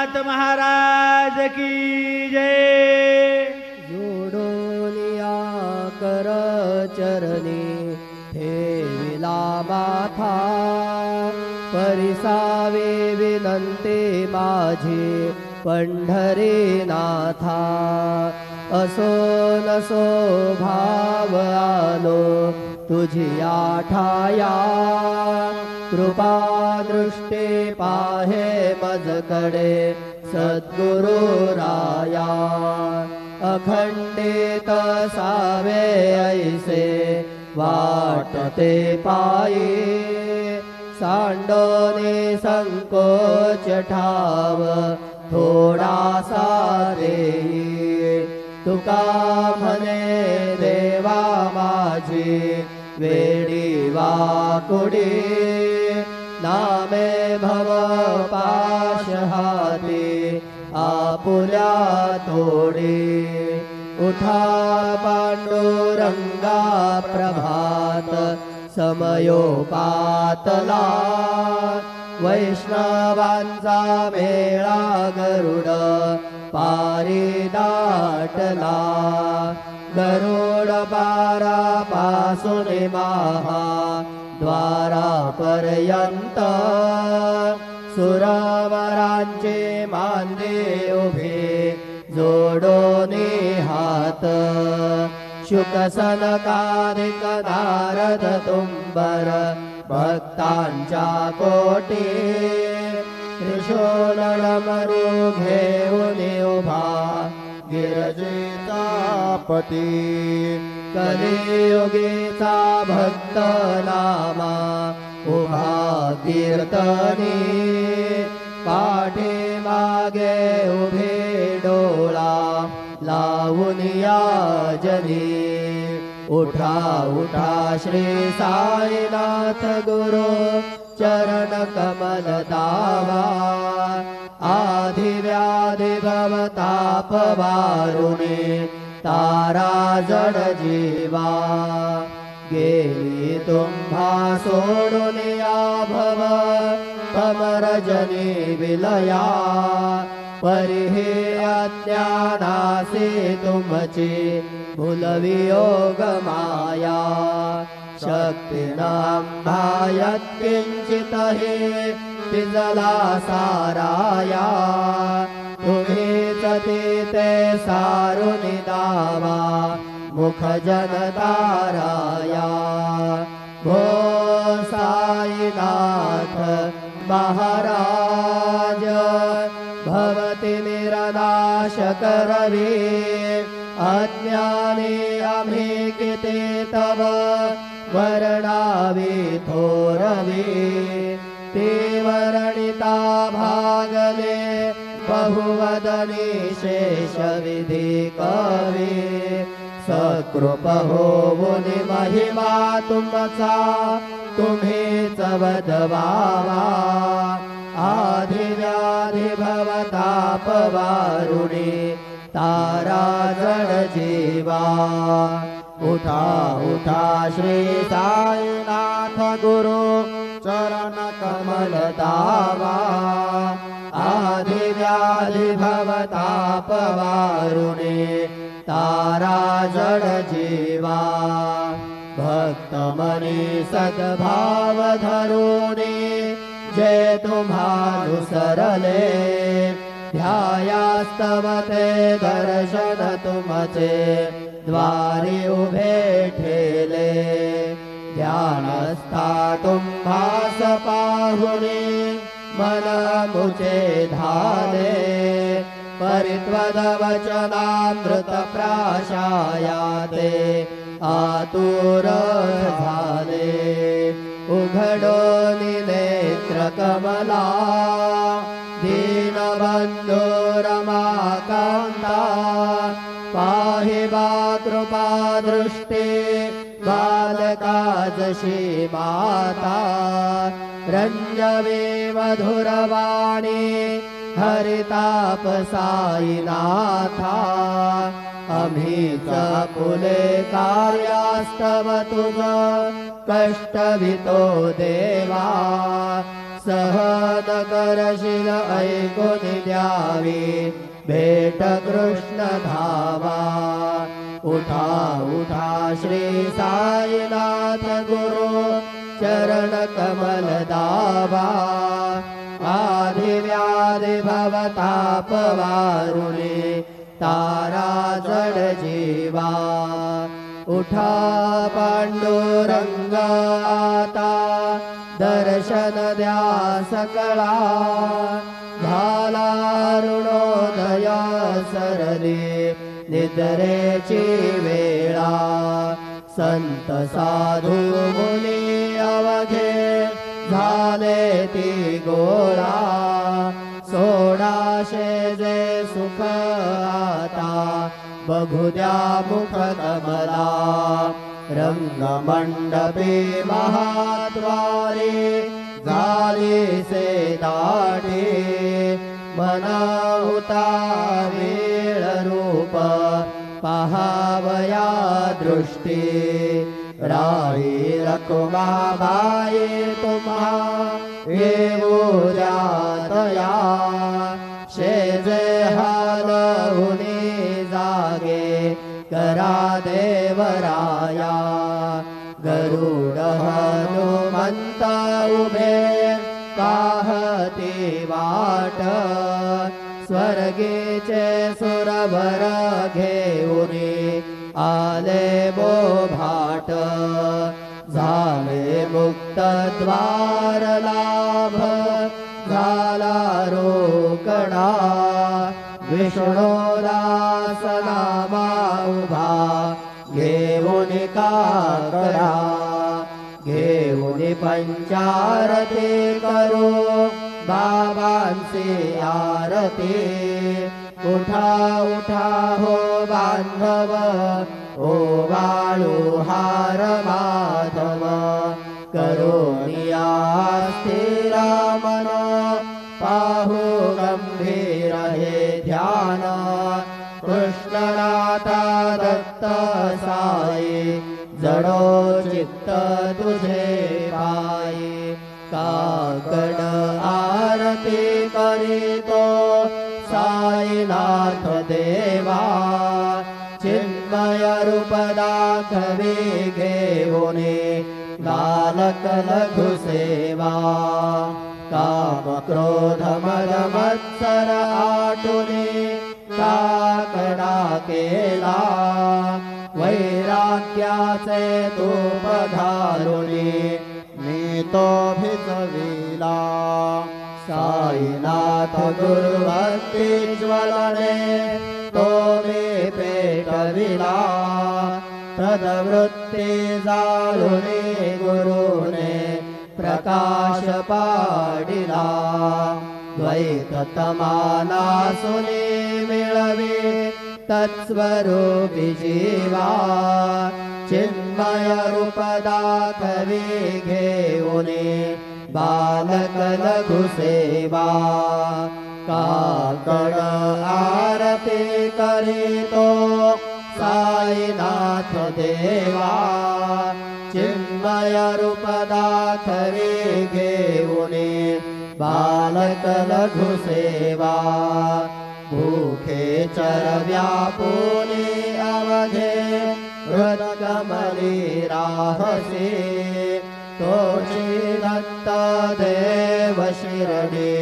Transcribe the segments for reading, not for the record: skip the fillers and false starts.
नाथ महाराज की जय। जोडोनिया कर चरणी ठेविला माथा, परिसावे विनंती माझी पंढरी नाथा। असो नसो भाव आलो तुझी ठाया, कृपा दृष्टी पाहे मजकडे सद्गुरु राया। अखंडित सावे ऐसे वाटते पायी, सांडोने संकोच ठाव थोडासा देई। तुका म्हणे देवा माझी वेडी वाकुडी, नामे भव पाश हाती आपुल्या तोडी। उठा पांडुरंगा प्रभात समयोपातला, वैष्णवांचा मेळा गरुड पारी दाटला। गरुड पारापासून महा द्वारापर्यंत, सुरवरांचे मांदे उभे जोडोनी हात। शुक सनकादिक नारद तुंबर भक्तांच्या कोटी, त्रिशूल डमरू घेऊन उभा गिरजेचा पती। कलियुगीचा भक्त नामा उभा कीर्तनी, पाठी मागे उभे डोळा लावून याजनी। उठा उठा श्री साईनाथ गुरु चरण कमल दावा, आधी व्याधी भवताप वारुणी तारा जड जीवा। गेली तुम्हा सोडून या भव कमरजनी विलया, परिहे अज्ञानासे तुमची भूलवियोग माया। शक्तीनांभा यत्किंचित हे तिजला साराया, तुम्हीच ते सारुन दावा मुख जनताराया। भो साईनाथ महाराज भवति निरनाश करवी, अज्ञानी आम्ही किती तव वर्णावी थोरवी। ते वर्णिता भागले बहुवदनी शेष विधी कवी। सकृप होऊनि महिमा तुमचा तुम्हीच वदवावा, आधी व्याधी भवताप वारुणी तारा जड जीवा। उठा उठा श्री साईनाथ गुरु चरण कमल दावा, आधी व्याधी भवताप वारुणी तारा जड जीवा। भक्त मनी सद्भाव धरुणी जे तुम्हानुसरले, ध्यायास्तवते दर्शन तुमचे द्वारी उभे ठेले। ध्यानस्था तुम्हास पाहुनी मन मुचे धाले, परित्वद वचनामृत प्राशायाते आतुर झाले। उघडोनि नेत्र कमला दीनबंधो रमाकांता, पाहि वा कृपा दृष्टी बालका जशी माता। रंजवे मधुरवाणी हरिताप साईनाथा, आम्हीच फुले कार्यास्तव तुझ कष्टवितो देवा। सहन करशील ऐकून द्यावी भेट कृष्ण धावा उठा उठा श्री साईनाथ गुरु चरण कमल दावा आदि व्याधि भवताप वारुणे तारा जड जीवा उठा पांडुरंग आता दर्शन द्या सकळा झाला ऋणोदय सरली निद्रेची वेळा संत साधू मुनी अवघे झाले ती गोळा सोडाशे जे सुख आता बघू द्या मुख कमला रंगमंडपे महाद्वारे झाली से दाटे मना होता वेळ रूप पहावया दृष्टी राही रखुमाबाई तुम्हा येऊ जातया शेजे हालहुनी जागे करा देवराया गरुड हनुमंत उभे पाहती वाट स्वर्गीचे सुरवर घेऊनी आले बोभाट झाले मुक्त द्वार लाभ झाला रोकडा विष्णुदास नामा उभा घेऊन काकडा घेऊन पंचारती करू बाबांची आरती उठा उठा हो बांधव ओ बाळू हार माधव करुणिया स्थिरा मन पाहू गंभीर हे ध्यान कृष्णनाथा दत्त साई जडो चित्त तुझे पायी काकड आरती करीतो साईनाथ देवा चिन्मय रूप दाखवी घेऊने बालक लघु सेवा काम क्रोध मद मत्सर आटुने काकडा केला वैराग्याचे तूप घालुने मी तो भिजविला साईनाथ गुरुभक्ती ज्वलने तो मी पेटविला तदवृत्ती जाळुने गुरुने प्रकाश पाडिला द्वैत तमाना सुने मिळवे तत्स्वरूपी जीवा चिन्मय रूप दाखवी घेऊने बालक लघु सेवा काकड आरती करीतो साईनाथ देवा चिन्मय रूप दाखवी घेऊने बालक लघु सेवा भूखे चरव्यापुने अवघे हृदकमली राहसे तोची दत्त देव शिरडे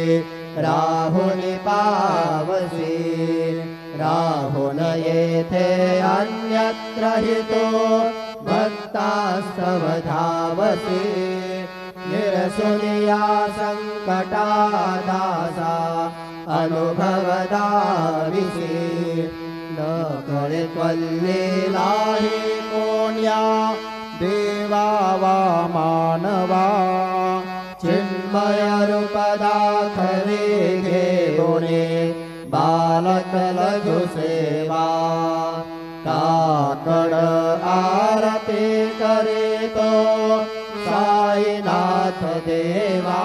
राहुनि पावसी राहुन येथे अन्यत्र हितो भक्तास्तव धावसी निरसुनिया संकटा दासा अनुभवदाविसी न कळे त्वल्लेलाहि कोण्या देवा वा मानवा चिन्मय रूप दाखवी घेऊने बालक लघु सेवा काकड आरती करीतो साईनाथ देवा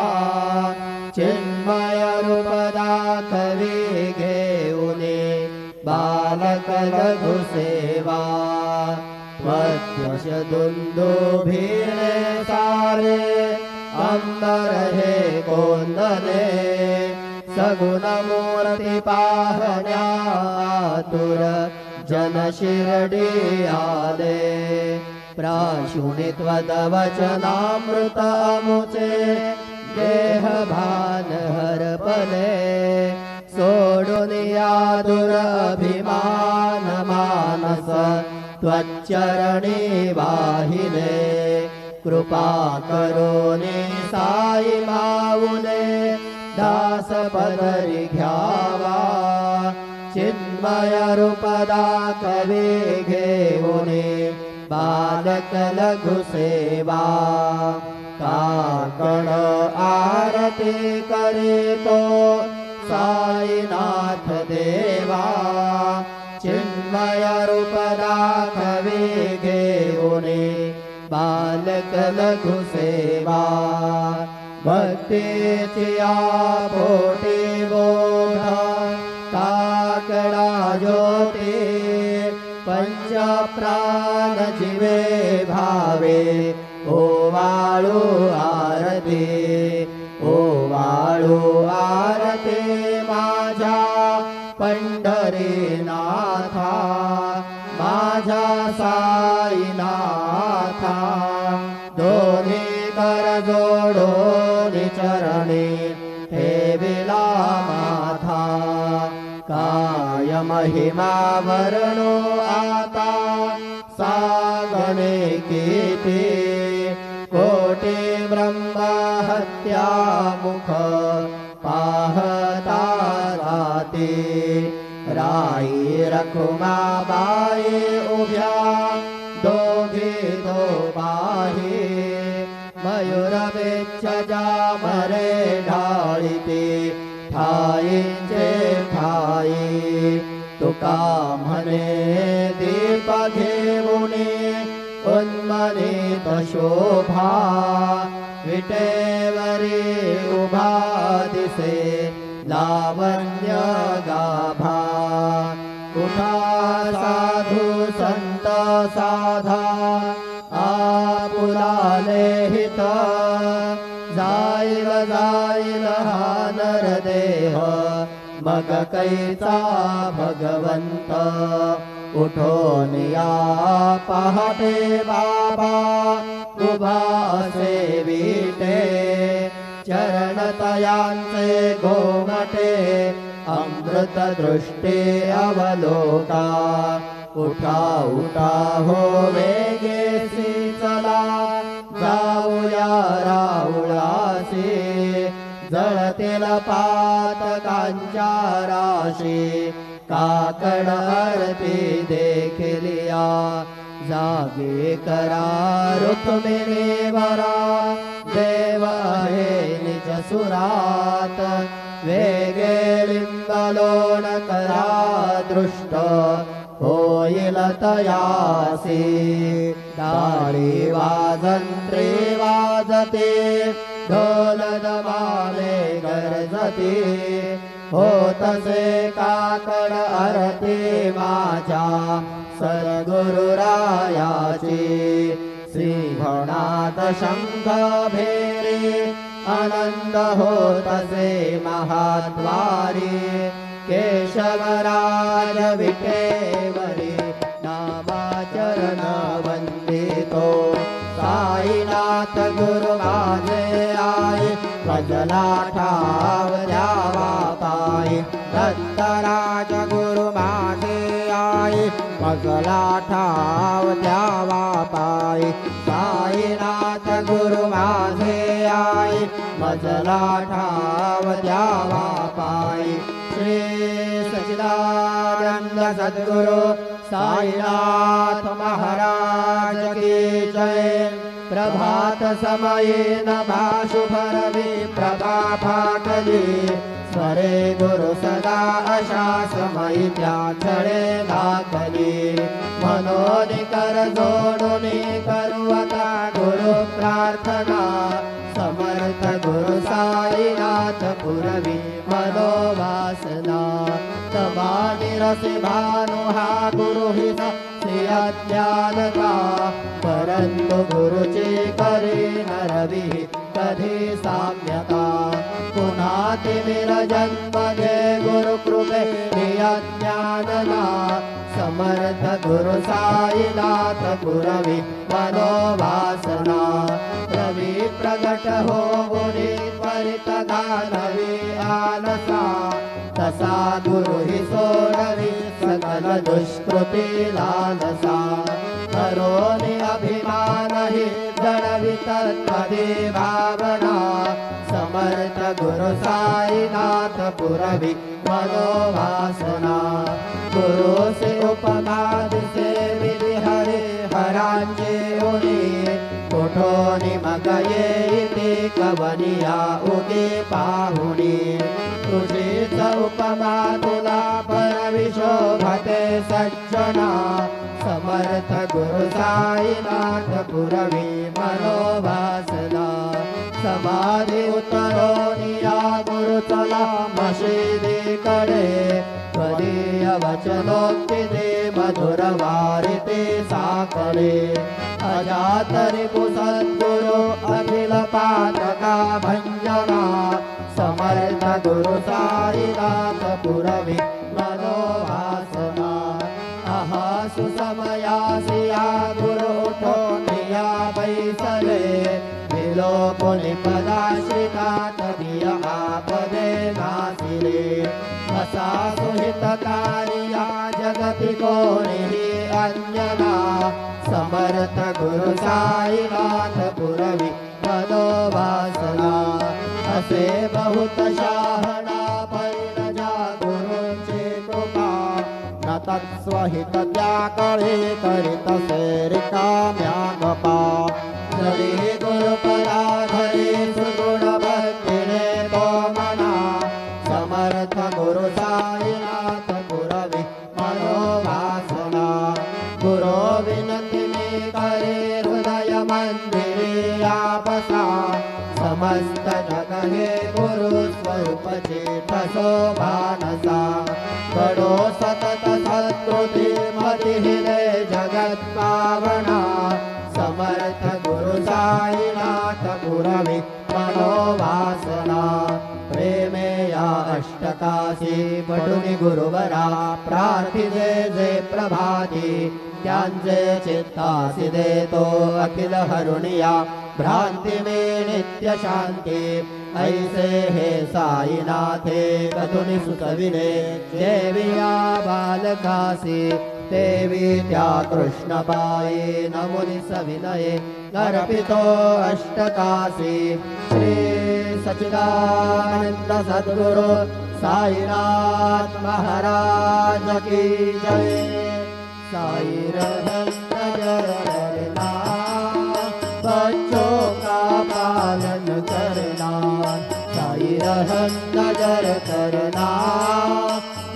चिन्मय रूप दाखवी घेऊने बालक लघु सेवा मध्यश दुंदुभिणे सारे अंबर हे कोंदले सगुण मूर्ती पाहण्या आतुर जन शिरडी आले प्राशुनित्वद वचनामृत अमुचे देह भान हरपले सोडून या दुरभिमान मानस त्वच्चरणी वाहिले कृपा करोनी साई माऊले दास पदरी घ्यावा चिन्मय रूप दाखवे घेऊने बालक लघु सेवा काकण आरती करीतो साईनाथ देवा चिन्मय रूप दाखवे घेऊने बालक लघु सेवा भक्तीची पोटी बोध काकडा ज्योती पंच प्राण जीवे भावे ओवाळू आरती ओवाळू आरती माझ्या पंढरीनाथा माझ्या साईनाथा दोन्ही कर जोडून चरणी ठेविला माथा काय महिमा वर्णो आता सागणे किती कोटी ब्रह्म हत्या मुख पाहता जाते राई रखुमाबाई उभ्या दोघी दो बाही मयूर बेच्छजा मरे ढाळीते ठाईचे ठाई तुका म्हणे दीप घेऊने उन्मनीत शोभा विटेवरी उभा दिसे लावण्य गाभा उठा साधू संत साधा आपुलाले हित जाईल जाईल हा नरदेह मग कैचा भगवंत उठोन या पहाटे बाबा उभा सेविटे चरणतयांचे घोमटे अमृत दृष्टी अवलोका उठा उठा हो वेगेसी चला जाऊया राऊळासी जळतील पातकांच्या राशी काकड आरती देखलिया जागे करा रुक्मिणी वरा देव हे निज सुरात वेगे लिंगलोण करा दृष्ट होईल तयासी टाळी वाजंत्री वाजते ढोल दमाले गरजते होतसे काकड आरती माझ्या सद्गुरुरायाची सिंहनाद शंख भेरी आनंद होतसे महाद्वारी केशवराज विटेवरी नामाचरण वंदितो साईनाथ गुरु माझे आई भजला ठाव द्यावा पायी दत्तराज गुरु माझे आई भजला ठाव द्यावा पायी साईनाथ गुरु माझे आई भजला ठाव द्यावा पायी श्री सच्चिदानंद सद्गुरु साईनाथ महाराज की जय। प्रभात समये नमा शुभरवि प्रभा फाटली स्वरे गुरु सदा अशा समयी त्या छळे दाखली मनोनी कर जोडूनी करू आता गुरु प्रार्थना समर्थ गुरु साईनाथ पुरवी मनोवासना तमानी रसी भानु हा गुरु हि अज्ञानता परंतु गुरुची करी नरवी कधी साम्यता पुन्हा तिमिरजन्म घे गुरुकृपे ज्ञानना समर्थ गुरु साईनाथ पुरवी मनोवासना रवि प्रगट हो मुनि त्वरित गानवी आलसा तसा गुरु ही सोडवी सकल दुष्कृती लालसा करोनि अभिमान ही जडवी तत्पदी भावना समर्थ गुरु साईनाथ पुरवी मनोवासना गुरु से उपमाद से विधि हरे हरांचे उनी कोठोनी मगये इति कवनिया उगे पाहुनी तुझीच उपमा तुला परविशोभते सज्जना समर्थ गुरु साईनाथ पुरवी मनोवासना समाधि उतरोनिया गुरु चला मशिदी कडे त्वदीय वचनोक्ति दे मधुर वारिते साकडे अजातरि सद्गुरु अखिल पातका भंजना समर्थ गुरु साईनाथ पुरवी मनोवासना आहासु समयासिया गुरु उठो निया बैसले विलोपुनि पदाश्रिता तदीय आपदे नासिले असा सुहितकारिया जगति कोणिहि अन्यना समर्थ गुरु साईनाथ पुरवी मनोवासना असे बहुत शाहना परिणजा गुरुंची कृपा न तत्स्वहित त्याकळे करीत से रिकाम्या गपा जरी गुरु पराधरे सुगुण भक्तीने तो मना समर्थ गुरु साईनाथ पुरवी मनोवासना गुरु विनती में करे हृदय मंदिरे आपसा समस्त जग हे गुरु स्वरूप चेत शोभानसा बड़ो सतत सत्कृति मति हृदय जगत पावना समर्थ गुरु साईनाथ पुरवी मनोवासना प्रेमे या अष्टकाशी पटुनि गुरुवरा प्रार्थिते जे प्रभाती त्यांचे चित्तासी देतो अखिल हरुणिया भ्रांति में नित्य शांति ऐसे हे साईनाथे कथुनि सुतविने देविया बालकासी देवी त्या कृष्ण पाये नमुनि सविनये अर्पितो अष्टकाशी श्री सच्चिदानंद सद्गुरु साईनाथ महाराज की जय। साई रहमत करना बच्चों का पालन करना साई रहम नजर करना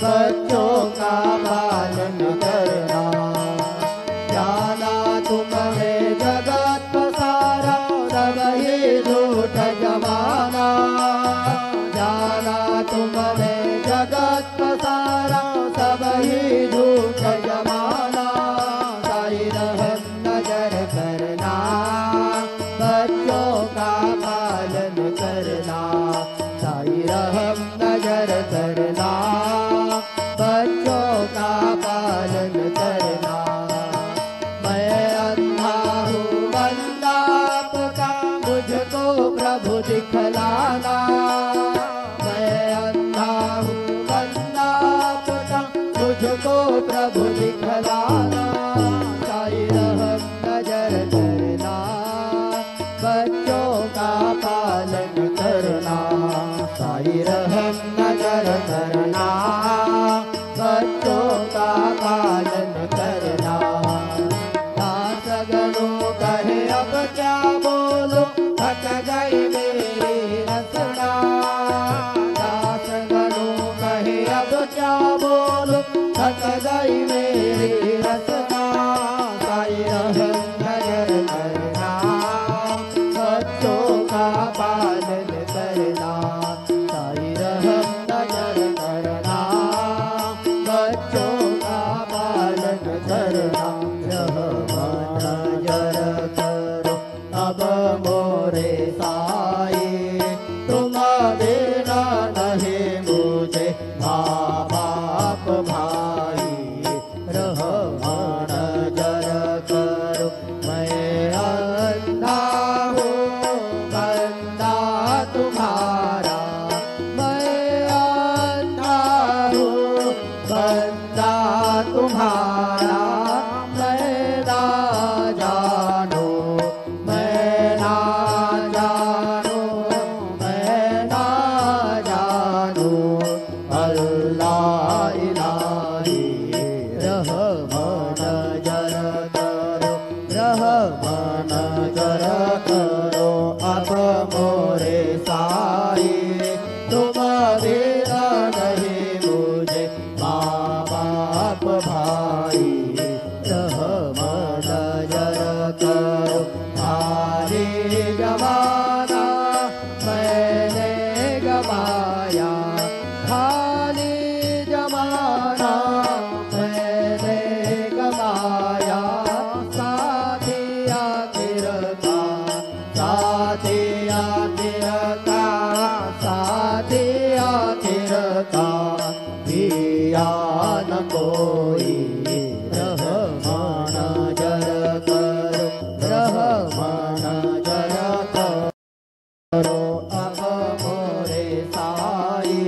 बच्चों का पालन करना जाना तुम्हें जगत पसारा सब ये झूठ जमाना जाना तुम्हें जगत पसारा सब ही झूठ जमाना साई रहम नजर करना बच्चों का पालन करना साई रहम नजर करना बच्चों का पालन करना मैं अंधा हूँ बंदा आपका मुझको प्रभु दिखलाना मैं अंधा हूँ बंदा आपका मुझको प्रभु दिखलाना साई रहम नजर करना बच्चों का पालन करना साई रहम नजर करना बच्चों का पालन करना दासगणों कहे अब क्या बोलो थक गई मेरी रचना दासगणों कहे अब क्या बोलो थक गई मेरी रचना साई रहम नजर करना बच्चों का पालन करना साई रहम नजर करना बच्चों का पालन करना रहम नजर करो अब मोरे साईं तुम्हारा मैं ना जानू, मैं ना जानू, मैं ना जानू। अल्लाह इलाही रहमन जर करो, रहमन जर करो अब मोरे साई। तुम बिना नहीं मुझे माँ बाप भाई, रहमन जर करो। भारी जमाना मैंने गवाया, भारी जमाना मैंने गवाया। साथी आखिर का, साथी आखिर का, साथी आखिर का पिया न कोई। रहमन जर करो, रहमन जर करो अब मोरे साई।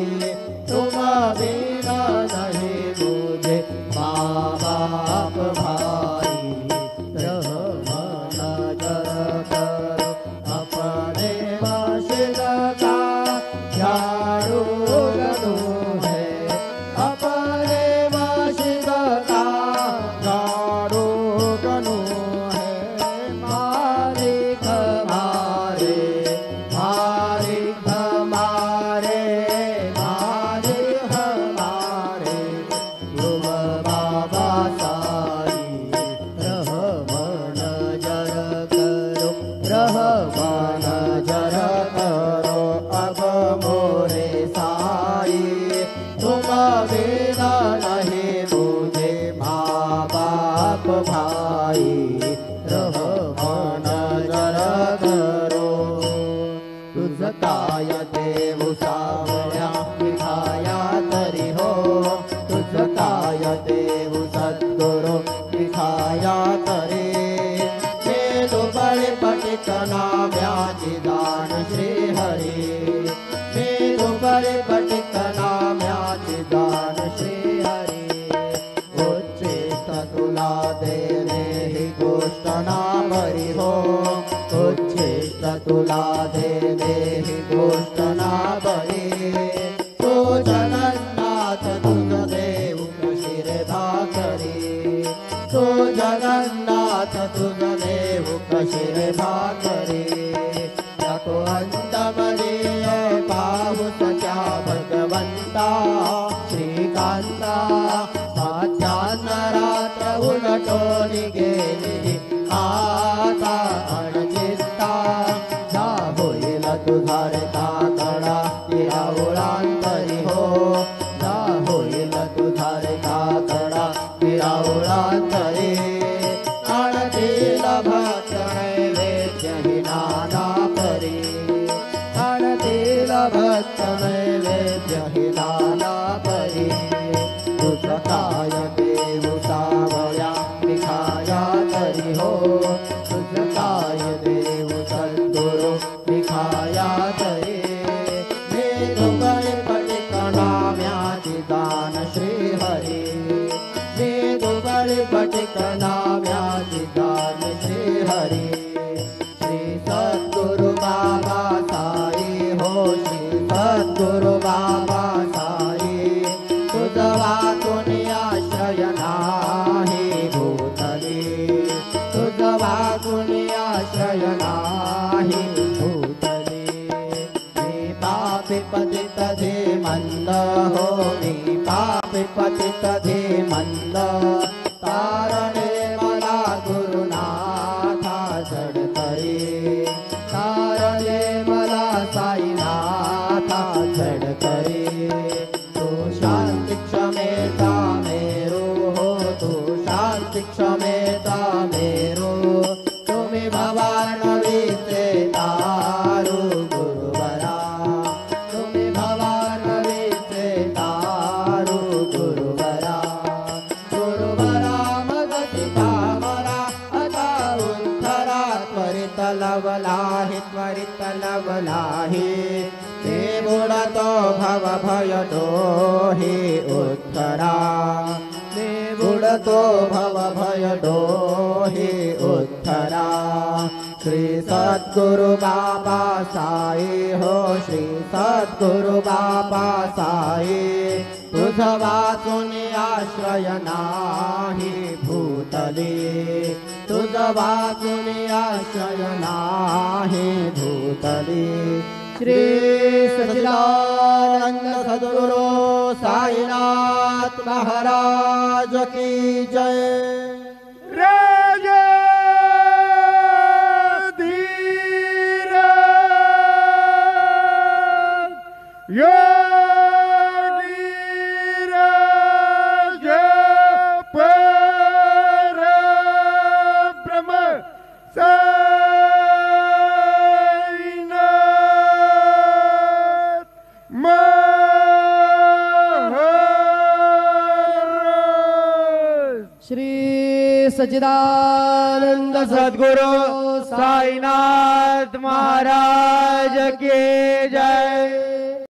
तुम बिना नहीं मुझे माँ बाप भाई, रहमन जर करो। अपने मस्जिद का झाड़ू गनू है, अपने मस्जिद का झाड़ू गनू है। मालिक हमारे, मालिक हमारे, मालिक हमारे तुम बाबा साई। रहमन जर करो, रहमन जर करो अब मोरे साई। तुम बिना नहीं मुझे माँ बाप भाई, रहमन जर करो। तुझ काय देव सावळ्या विठाया तरी हो, तुझ काय देव सद्गुरु विठाया तरी। हे तो बळे पटित नाम्याची दान श्री हरी, हे तो बळे पटित नाम्याची दान श्री हरी। उच्चिष्ट तुला देणे ही गोष्ट ना बरी हो, उच्चिष्ट तुला देणे ही गोष्ट ना बरी। तो जगन्नाथ तुझ देव शिर भाकरी, तो जगन्नाथ तुझ देव शिर भाकरी। नको अंतमलीय पाहुसच्या भगवंता श्रीकांता। साध्यान रात्र उलटून गेली आता अणचित्ता। जा होईल तुझा रे काकडा या ओळांतरी हो, जा होईल तुझा रे काकडा या ओळांतरी। आणतील भक्त नैवेद्य ही नाना परी, आणतील भक्त नैवेद्य ही नाना परी। तुझ काय देव सावळ्या विखाया तरी हो, तुझ काय देव सद्गुरु विखाया तरी। हे दुबळे पटित नाम्याची दान श्री हरी, हे दुबळे पटित नाम्याची दान श्री हरी। श्री सद्गुरु बाबा साई हो, श्री सद्गुरु बाबा साई। तुझ वाचून आश्रय नाही भूतली, तुझ वाचून आश्रय नाही भूतली। मी पापी पतित धीमंद हो, मी पापी पतित धीमंद। तारणे मला गुरुनाथा झडकरी, तारणे मला साईनाथा झडकरी। तू शांती क्षमेता मेरो हो, तू शांती क्षमेता मेरो। तुम्ही भवानवीचे तारू गुरुवरा, तुम्ही भवानवीचे तारू गुरुवरा। गुरुवरा मगती कामरा आता उत्तरा त्वरित लवलाही, त्वरित लवलाही। ते बुडतो भव भय दोही उत्तरा, ते बुड तो भव भय डोहि उद्धरा। श्री सद्गुरु बाबा साई हो, श्री सद्गुरु बाबा साई, तुझ वाचून आश्रय नाही भूतली, तुझ वाचून आश्रय नाही भूतली। श्री सच्चिदानंद सद्गुरु साईनाथ महाराज की जय। राजा धीर योगीराज परब्रह्म साईनाथ महाराज। श्री सच्चिदानंद सद्गुरु साईनाथ महाराज की जय।